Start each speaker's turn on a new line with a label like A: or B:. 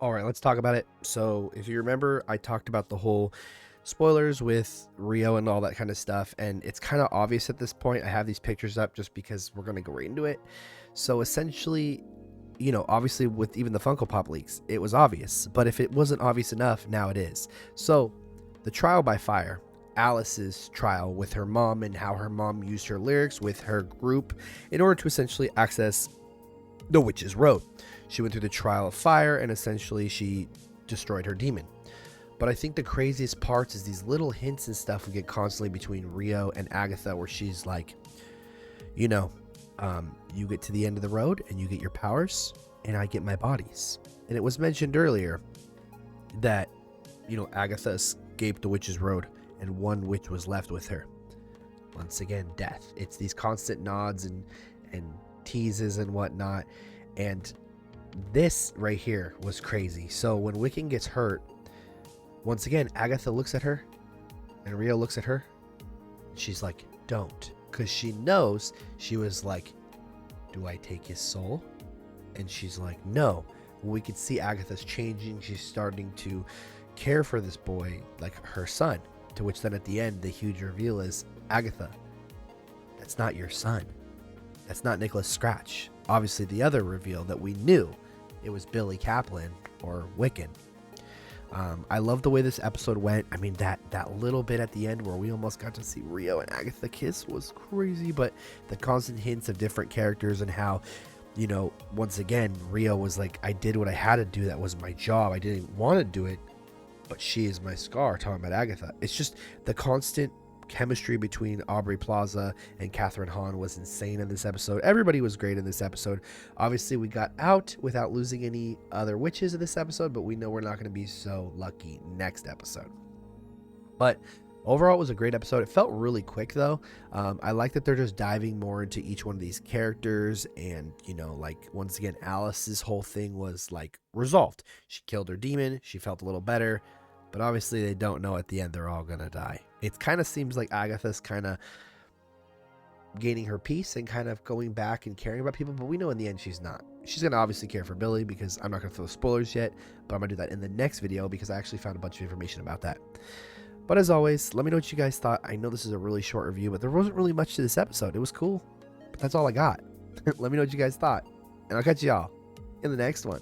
A: All right, let's talk about it. So, if you remember, I talked about the whole spoilers with Rio and all that kind of stuff, and it's kind of obvious at this point. I have these pictures up just because we're going to go right into it. So, essentially, obviously, with even the Funko Pop leaks, it was obvious. But if it wasn't obvious enough, now it is. So, the trial by fire, Alice's trial with her mom and how her mom used her lyrics with her group in order to essentially access the Witch's Road. She went through the trial of fire and essentially she destroyed her demon. But I think the craziest parts is these little hints and stuff we get constantly between Rio and Agatha, where she's like, you know, you get to the end of the road and you get your powers, and I get my bodies. And it was mentioned earlier that, Agatha escaped the Witch's Road and one witch was left with her. Once again, death. It's these constant nods and teases and whatnot. And this right here was crazy. So when Wiccan gets hurt, once again, Agatha looks at her and Rio looks at her. And she's like, don't. Because she knows, she was like, do I take his soul? And she's like, no. We could see Agatha's changing. She's starting to care for this boy like her son. To which then at the end, the huge reveal is, Agatha, that's not your son. That's not Nicholas Scratch. Obviously, the other reveal that we knew, it was Billy Kaplan or Wiccan. I love the way this episode went. I mean, that little bit at the end where we almost got to see Rio and Agatha kiss was crazy, but the constant hints of different characters and how, once again, Rio was like, I did what I had to do. That was my job. I didn't want to do it, but she is my scar, talking about Agatha. It's just the constant chemistry between Aubrey Plaza and Catherine Hahn was insane in this episode. Everybody was great in this episode. Obviously, we got out without losing any other witches in this episode, but we know we're not going to be so lucky next episode. But overall, it was a great episode. It felt really quick, though. I like that they're just diving more into each one of these characters. And, once again, Alice's whole thing was, resolved. She killed her demon. She felt a little better. But obviously, they don't know at the end they're all going to die. It kind of seems like Agatha's kind of gaining her peace and kind of going back and caring about people. But we know in the end she's not. She's going to obviously care for Billy, because I'm not going to throw spoilers yet. But I'm going to do that in the next video because I actually found a bunch of information about that. But as always, let me know what you guys thought. I know this is a really short review, but there wasn't really much to this episode. It was cool, but that's all I got. Let me know what you guys thought. And I'll catch y'all in the next one.